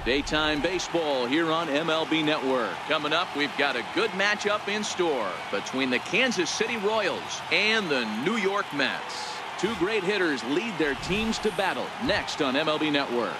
Daytime baseball here on MLB Network. Coming up, we've got a good matchup in store between the Kansas City Royals and the New York Mets. Two great hitters lead their teams to battle next on MLB Network.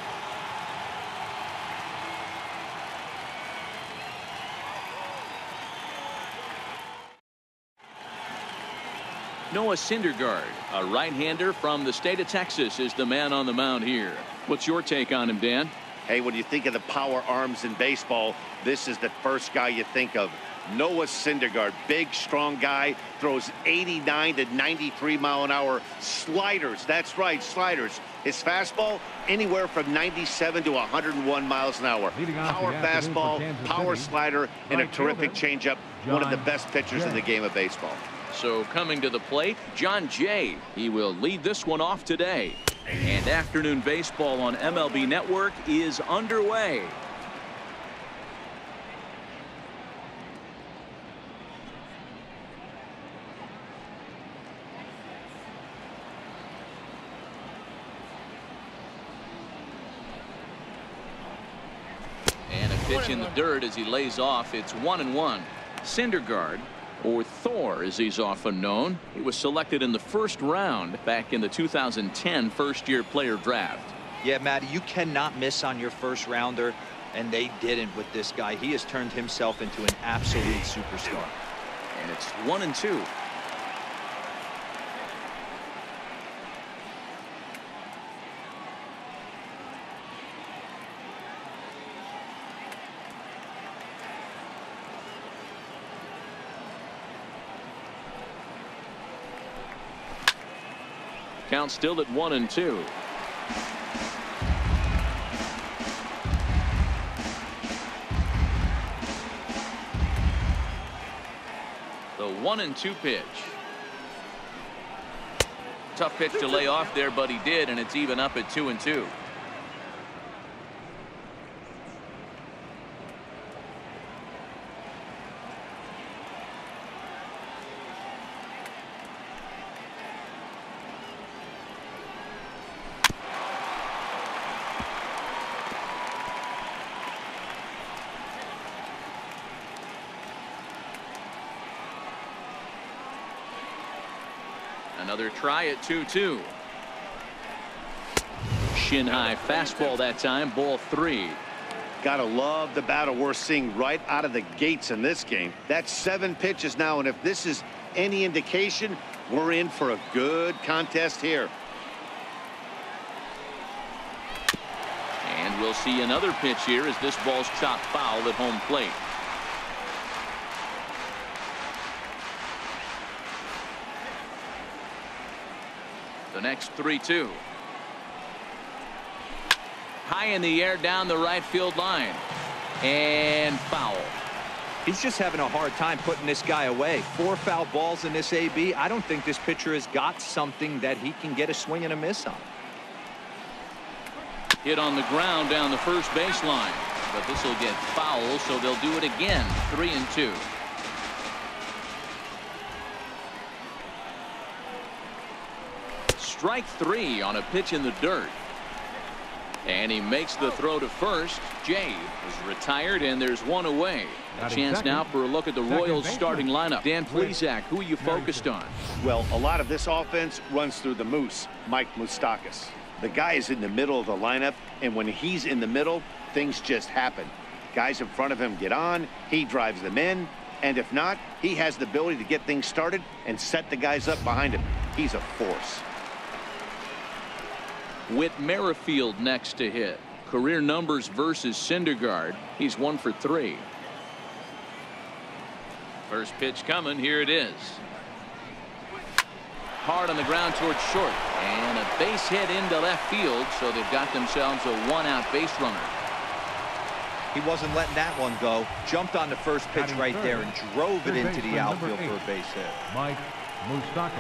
Noah Syndergaard, a right-hander from the state of Texas, is the man on the mound here. What's your take on him, Dan? Hey, when you think of the power arms in baseball, this is the first guy you think of. Noah Syndergaard, big, strong guy, throws 89 to 93 mile an hour sliders. That's right, sliders. His fastball, anywhere from 97 to 101 miles an hour. Power fastball, power slider, and a terrific changeup. One of the best pitchers in the game of baseball. So coming to the plate, John Jay. He will lead this one off today. And afternoon baseball on MLB Network is underway. And a pitch in the dirt as he lays off. It's 1-1. Syndergaard, or Thor as he's often known, he was selected in the first round back in the 2010 first-year player draft. Yeah, Matty, you cannot miss on your first rounder, and they didn't with this guy. He has turned himself into an absolute superstar. And it's 1-2. Count still at 1-2. The 1-2 pitch. Tough pitch to lay off there, but he did, and it's even up at 2-2. Another try at 2-2. Shin high fastball that time, ball 3. Gotta love the battle we're seeing right out of the gates in this game. That's 7 pitches now, and if this is any indication, we're in for a good contest here. And we'll see another pitch here as this ball's chopped foul at home plate. The next 3-2. High in the air down the right field line. And foul. He's just having a hard time putting this guy away. 4 foul balls in this AB. I don't think this pitcher has got something that he can get a swing and a miss on. Hit on the ground down the first baseline. But this will get foul, so they'll do it again. 3-2. Strike 3 on a pitch in the dirt. And he makes the throw to first. Jay is retired, and there's one away. A chance now for a look at the Royals starting lineup. Dan Plesac, who are you focused on? Well, a lot of this offense runs through the Moose, Mike Moustakas. The guy is in the middle of the lineup, and when he's in the middle, things just happen. Guys in front of him get on, he drives them in, and if not, he has the ability to get things started and set the guys up behind him. He's a force. Whit Merrifield next to hit. Career numbers versus Syndergaard. He's 1 for 3. First pitch coming. Here it is. Hard on the ground towards short. And a base hit into left field. So they've got themselves a 1-out base runner. He wasn't letting that one go. Jumped on the first pitch right there and drove it into the outfield for a base hit. Mike Moustakas.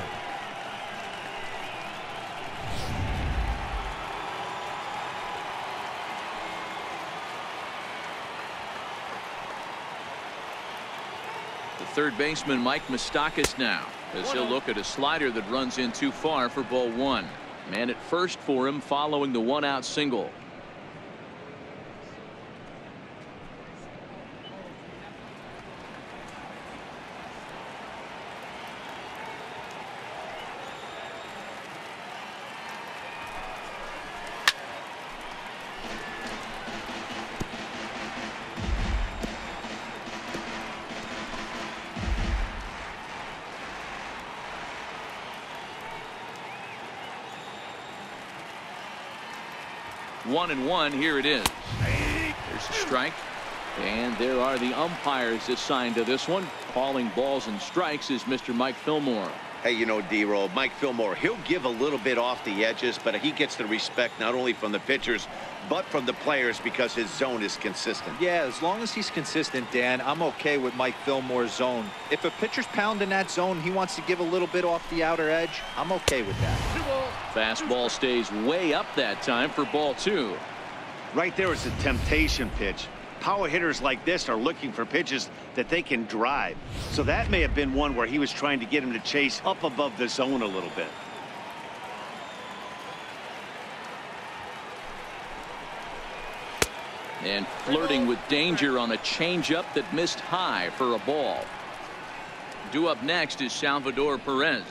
Third baseman Mike Moustakas now, as he'll look at a slider that runs in too far for ball 1. Man at first for him following the 1-out single. 1-1. Here it is. There's a strike. And there are the umpires assigned to this one. Calling balls and strikes is Mr. Mike Fillmore. Hey, you know, D-Roll, Mike Fillmore, he'll give a little bit off the edges, but he gets the respect not only from the pitchers, but from the players because his zone is consistent. Yeah, as long as he's consistent, Dan, I'm okay with Mike Fillmore's zone. If a pitcher's pounding that zone, he wants to give a little bit off the outer edge, I'm okay with that. Fastball stays way up that time for ball 2. Right there is a temptation pitch. Power hitters like this are looking for pitches that they can drive. So that may have been one where he was trying to get him to chase up above the zone a little bit. And flirting with danger on a changeup that missed high for a ball. Due up next is Salvador Perez.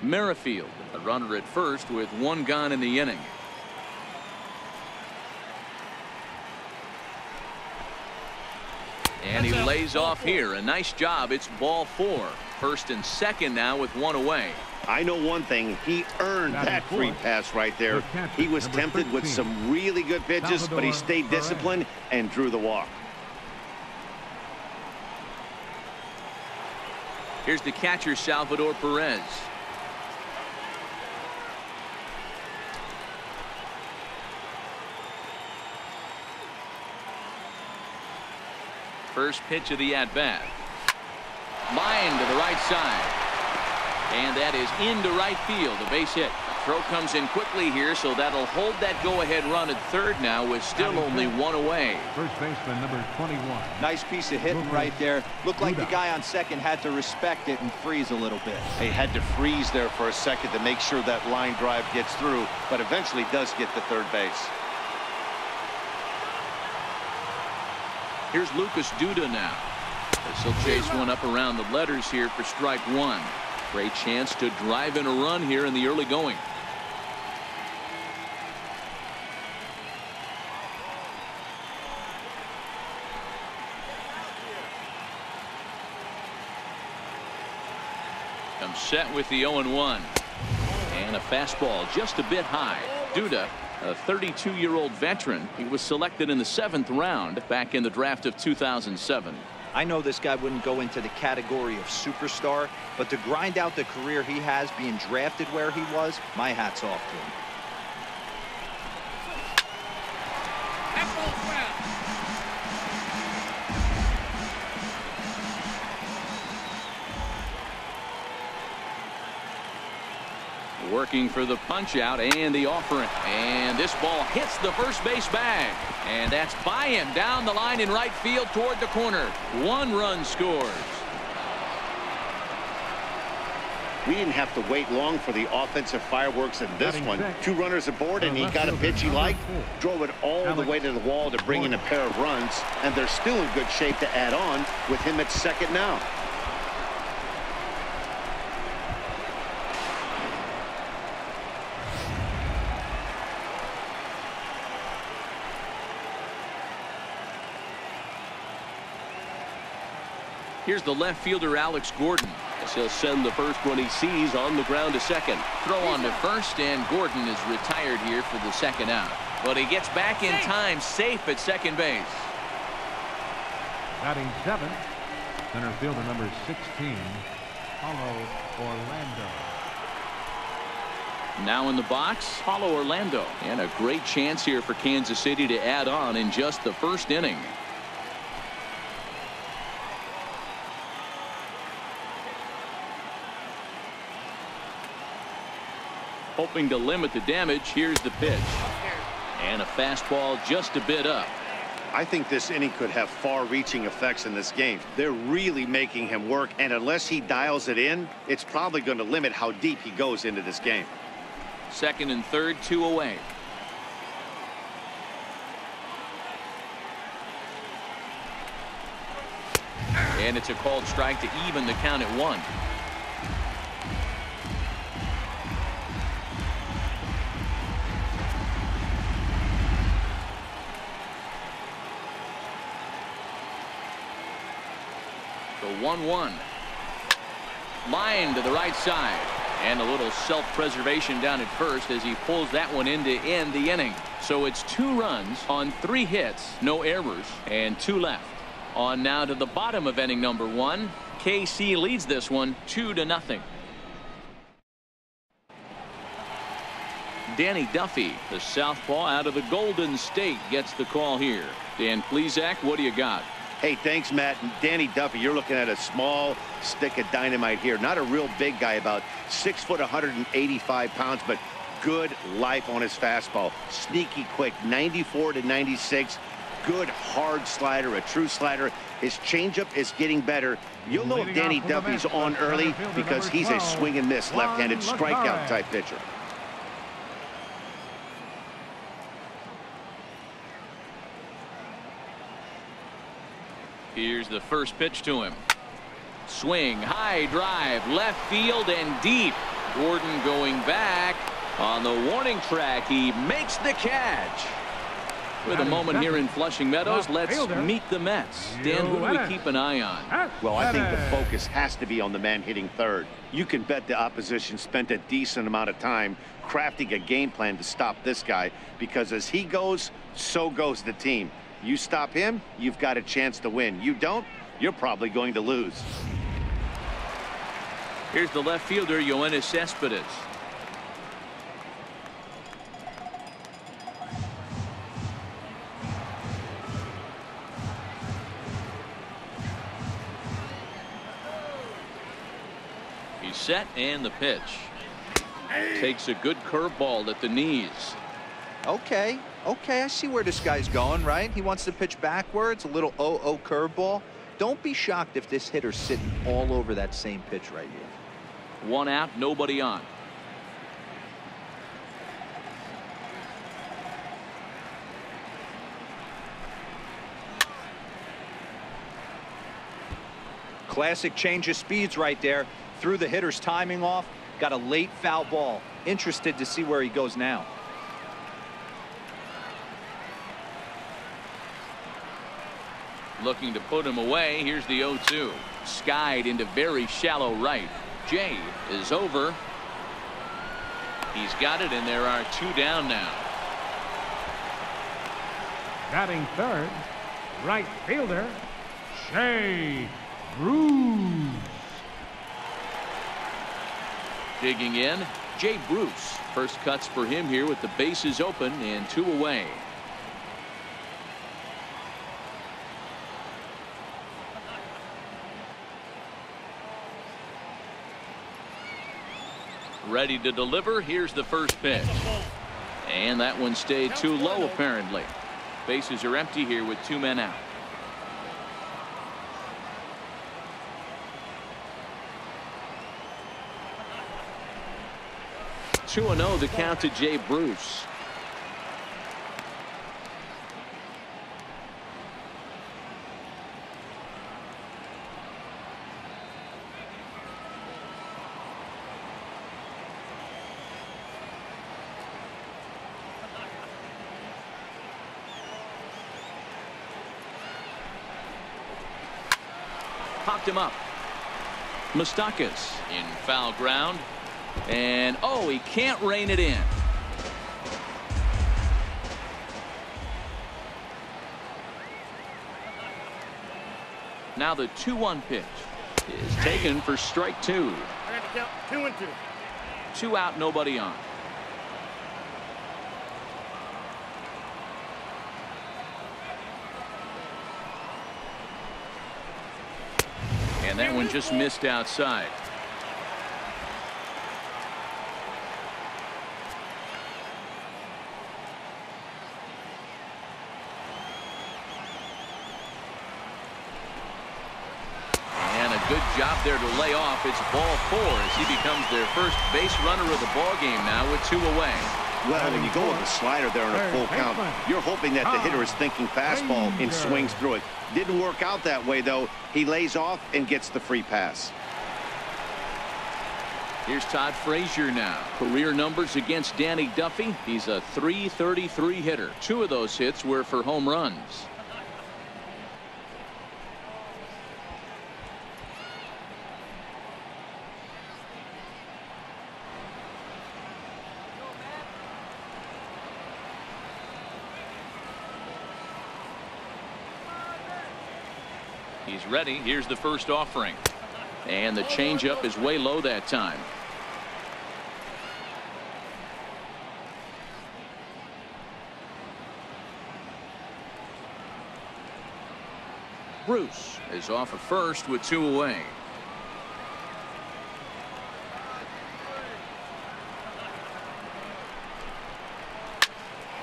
Merrifield, a runner at first with 1 gone in the inning. And he lays off here. A nice job. It's ball 4. First and second now with 1 away. I know one thing. He earned that free pass right there. He was tempted with some really good pitches, but he stayed disciplined and drew the walk. Here's the catcher, Salvador Perez. First pitch of the at-bat. Line to the right side. And that is into right field. A base hit. Throw comes in quickly here, so that'll hold that go-ahead run at third now with still only 1 away. First baseman number 21. Nice piece of hitting right there. Looked like the guy on second had to respect it and freeze a little bit. He had to freeze there for a second to make sure that line drive gets through, but eventually does get to third base. Here's Lucas Duda now. He'll chase one up around the letters here for strike 1. Great chance to drive in a run here in the early going. Comes set with the 0-1. And a fastball just a bit high. Duda, a 32-year-old veteran. He was selected in the 7th round back in the draft of 2007. I know this guy wouldn't go into the category of superstar, but to grind out the career he has being drafted where he was, my hat's off to him. Working for the punch out and the offering, and this ball hits the first base bag, and that's by him down the line in right field toward the corner. 1 run scores. We didn't have to wait long for the offensive fireworks in this one. 2 runners aboard, and he got a pitch he liked, drove it all the way to the wall to bring in a pair of runs, and they're still in good shape to add on with him at second now. Here's the left fielder, Alex Gordon, as he'll send the first one he sees on the ground to second. Throw on to first, and Gordon is retired here for the second out. But he gets back in time, safe at second base. Batting 7th, center fielder number 16, Paulo Orlando. Now in the box, Paulo Orlando. And a great chance here for Kansas City to add on in just the first inning. Hoping to limit the damage. Here's the pitch. And a fastball just a bit up. I think this inning could have far-reaching effects in this game. They're really making him work, and unless he dials it in, it's probably going to limit how deep he goes into this game. Second and third, 2 away. And it's a called strike to even the count at 1. The 1-1. Line to the right side. And a little self-preservation down at first as he pulls that one in to end the inning. So it's 2 runs on 3 hits, no errors, and 2 left. On now to the bottom of inning number 1. KC leads this one 2-0. Danny Duffy, the southpaw out of the Golden State, gets the call here. Dan Plesac, what do you got? Hey, thanks, Matt. And Danny Duffy, you're looking at a small stick of dynamite here. Not a real big guy, about 6 foot, 185 pounds, but good life on his fastball. Sneaky quick, 94 to 96. Good hard slider, a true slider. His changeup is getting better. You'll know if Danny Duffy's on early because he's a swing and miss left-handed strikeout type pitcher. Here's the first pitch to him. Swing, high drive, left field and deep. Gordon going back on the warning track. He makes the catch. With a moment here in Flushing Meadows, let's meet the Mets. Dan, who do we keep an eye on? Well, I think the focus has to be on the man hitting third. You can bet the opposition spent a decent amount of time crafting a game plan to stop this guy, because as he goes, so goes the team. You stop him, you've got a chance to win. You don't, you're probably going to lose. Here's the left fielder, Yoenis Cespedes. He's set, and the pitch. Takes a good curveball at the knees. Okay, I see where this guy's going, right? He wants to pitch backwards, a little 0-0 curveball. Don't be shocked if this hitter's sitting all over that same pitch right here. 1 out, nobody on. Classic change of speeds right there. Threw the hitter's timing off. Got a late foul ball. Interested to see where he goes now. Looking to put him away. Here's the 0-2. Skied into very shallow right. Jay is over. He's got it, and there are 2 down now. Batting third, right fielder, Jay Bruce. Digging in, Jay Bruce. First cuts for him here with the bases open and 2 away. Ready to deliver. Here's the first pitch. And that one stayed too low, apparently. Bases are empty here with 2 men out. Two 2-0 the count to Jay Bruce. Popped him up. Moustakas in foul ground. And oh, he can't rein it in. Now the 2-1 pitch is taken for strike 2. I got to count 2-2. 2 out, nobody on. And that one just missed outside. And a good job there to lay off. It's ball 4 as he becomes their first base runner of the ball game now with 2 away. Well, when you go with a slider there on a full count, you're hoping that the hitter is thinking fastball and swings through it. Didn't work out that way, though. He lays off and gets the free pass. Here's Todd Frazier now. Career numbers against Danny Duffy. He's a .333 hitter. 2 of those hits were for home runs. He's ready. Here's the first offering. And the changeup is way low that time. Bruce is off at first with 2 away.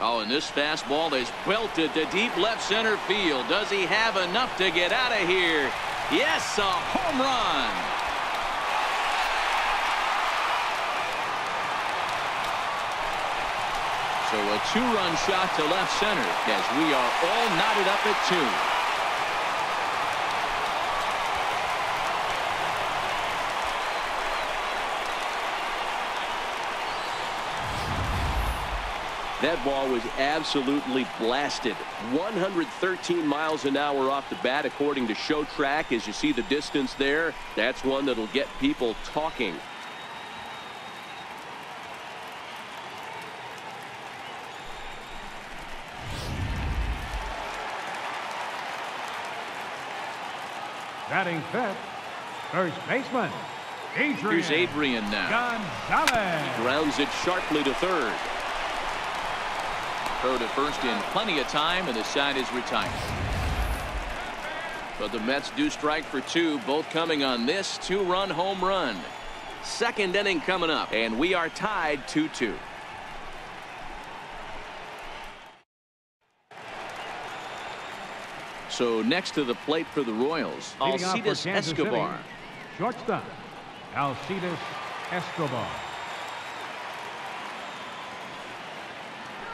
Oh, and this fastball is belted to deep left center field. Does he have enough to get out of here? Yes, a home run. So a 2-run shot to left center as we are all knotted up at 2. That ball was absolutely blasted. 113 miles an hour off the bat, according to Show Track. As you see the distance there, that's one that'll get people talking. Batting fifth, first baseman, Adrian. Here's Adrian now. Gonzalez. He grounds it sharply to third. Throw to first in plenty of time, and the side is retired. But the Mets do strike for 2, both coming on this 2-run home run. Second inning coming up, and we are tied 2-2. So next to the plate for the Royals, Alcides Escobar. City, shortstop, Alcides Escobar.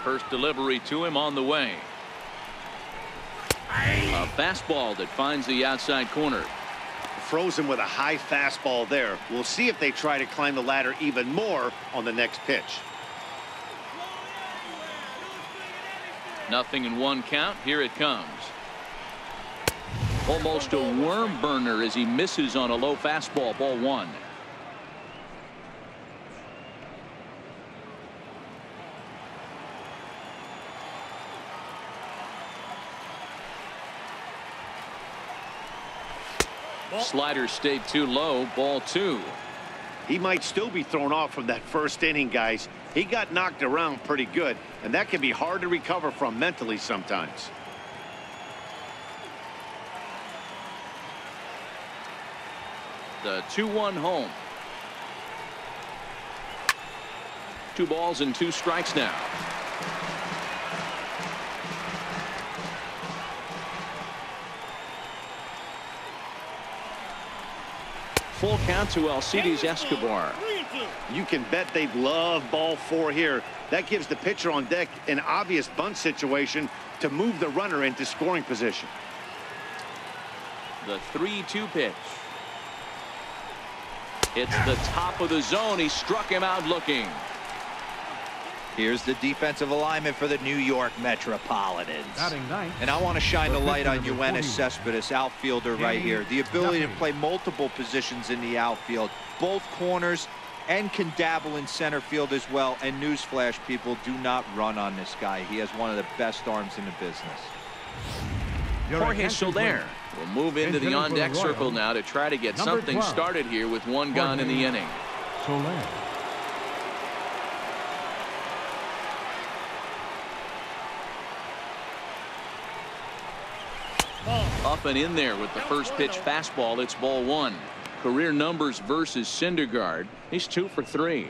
First delivery to him on the way. A fastball that finds the outside corner. Frozen with a high fastball there. We'll see if they try to climb the ladder even more on the next pitch. 0-1 count. Here it comes. Almost a worm burner as he misses on a low fastball. Ball 1. Slider stayed too low. Ball 2. He might still be thrown off from that first inning, guys. He got knocked around pretty good, and that can be hard to recover from mentally sometimes. The 2-1 home. 2 balls and 2 strikes now. Full count to Alcides Escobar. You can bet they love ball 4 here. That gives the pitcher on deck an obvious bunt situation to move the runner into scoring position. The 3-2 pitch. It's the top of the zone. He struck him out looking. Here's the defensive alignment for the New York Metropolitans. Ninth, and I want to shine the light on Yoenis Cespedes, outfielder right here. The ability to play multiple positions in the outfield, both corners, and can dabble in center field as well. And newsflash, people, do not run on this guy. He has one of the best arms in the business. Jorge Soler will move into the on-deck circle now to try to get something 12. started here with 1 gone in the inning. Soler. Up and in there with the first pitch fastball. It's ball 1. Career numbers versus Syndergaard. He's 2 for 3.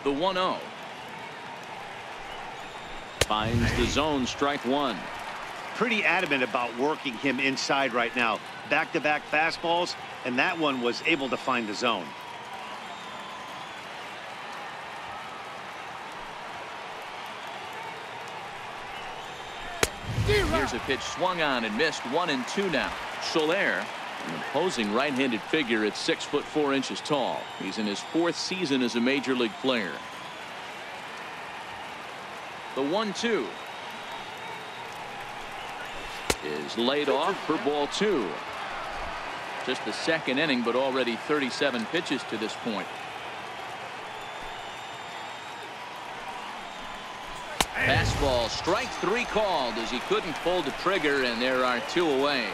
The 1-0. Finds the zone, strike 1. Pretty adamant about working him inside right now. Back-to-back fastballs, and that one was able to find the zone. Here's a pitch swung on and missed. 1-2 now. Soler, an imposing right-handed figure at 6'4" tall. He's in his 4th season as a major league player. The 1-2 is laid off for ball 2. Just the 2nd inning, but already 37 pitches to this point. Fastball, strike 3 called as he couldn't pull the trigger, and there are 2 away.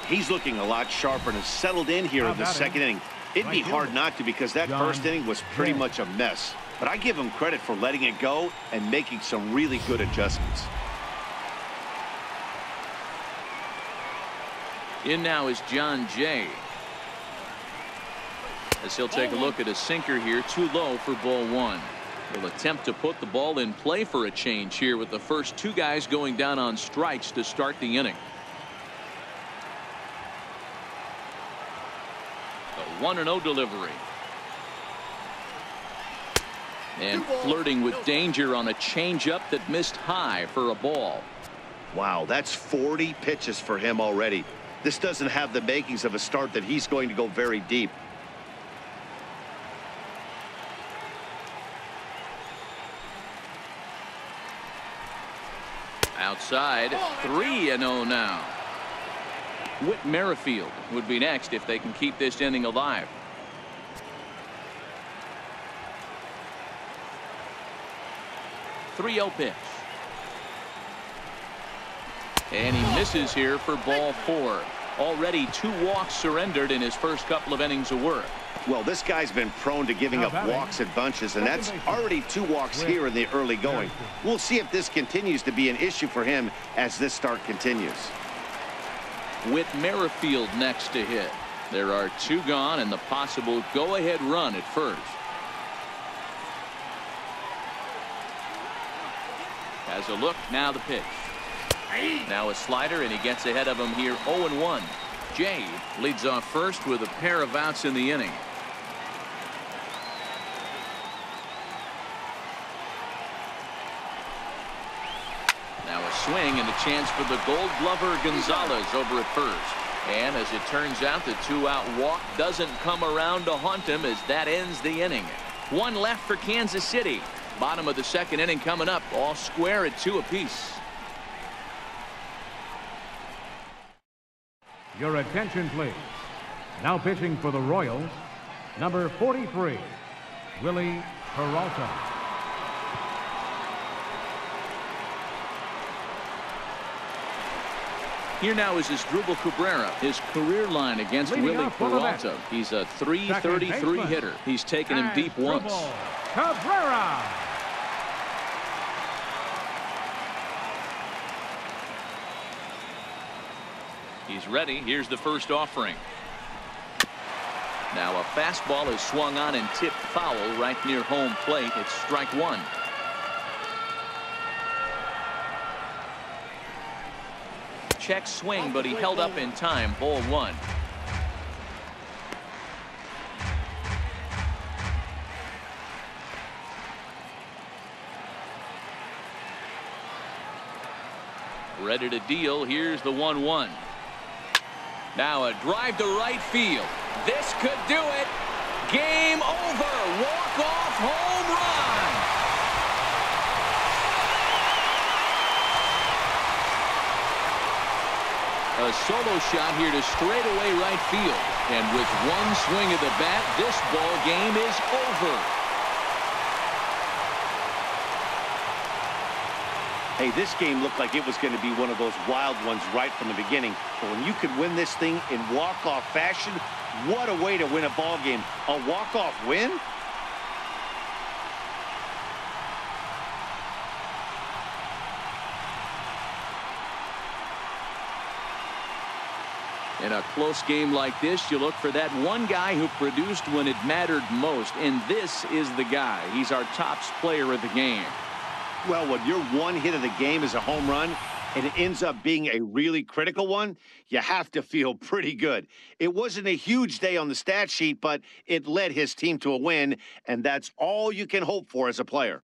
He's looking a lot sharper and has settled in here in the second inning. It'd be hard not to, because that first inning was pretty much a mess. But I give him credit for letting it go and making some really good adjustments. In now is John Jay. As he'll take a look at a sinker here, too low for ball 1. He'll attempt to put the ball in play for a change here with the first 2 guys going down on strikes to start the inning. The 1-0 delivery. And flirting with danger on a changeup that missed high for a ball. Wow, that's 40 pitches for him already. This doesn't have the makings of a start that he's going to go very deep. Outside, 3-0 now. Whit Merrifield would be next if they can keep this inning alive. .30 pitch. And he misses here for ball 4. Already 2 walks surrendered in his first couple of innings of work. Well, this guy's been prone to giving up walks in bunches, and that's already 2 walks here in the early going. We'll see if this continues to be an issue for him as this start continues. Whit Merrifield next to hit. There are 2 gone and the possible go-ahead run at first. Has a look, now the pitch. Now a slider, and he gets ahead of him here 0-1. Jay leads off first with a pair of outs in the inning. Now a swing and a chance for the Gold Glover Gonzalez over at first. And as it turns out, the 2-out walk doesn't come around to haunt him as that ends the inning. 1 left for Kansas City. Bottom of the second inning coming up, all square at 2 apiece. Your attention, please. Now pitching for the Royals, number 43, Willie Peralta. Here now is Asdrubal Cabrera. His career line against Willie Peralta. He's a .333 hitter. He's taken him deep once. Cabrera. He's ready. Here's the first offering. Now a fastball is swung on and tipped foul right near home plate. It's strike 1. Check swing, but he held up in time. Ball 1. Ready to deal. Here's the 1-1. Now a drive to right field. This could do it. Game over. Walk-off home run. A solo shot here to straightaway right field. And with 1 swing of the bat, this ball game is over. Hey, this game looked like it was going to be one of those wild ones right from the beginning. But when you could win this thing in walk-off fashion, what a way to win a ball game. A walk-off win? In a close game like this, you look for that one guy who produced when it mattered most. And this is the guy. He's our top player of the game. Well, when your 1 hit of the game is a home run and it ends up being a really critical one, you have to feel pretty good. It wasn't a huge day on the stat sheet, but it led his team to a win, and that's all you can hope for as a player.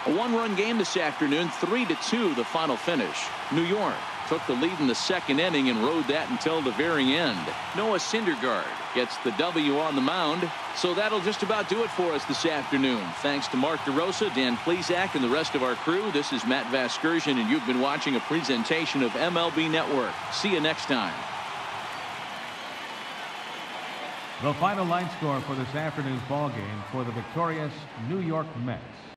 A 1-run game this afternoon, 3-2 the final finish. New York took the lead in the second inning and rode that until the very end. Noah Syndergaard gets the W on the mound. So that'll just about do it for us this afternoon. Thanks to Mark DeRosa, Dan Plesac, and the rest of our crew. This is Matt Vasgersian, and you've been watching a presentation of MLB Network. See you next time. The final line score for this afternoon's ball game for the victorious New York Mets.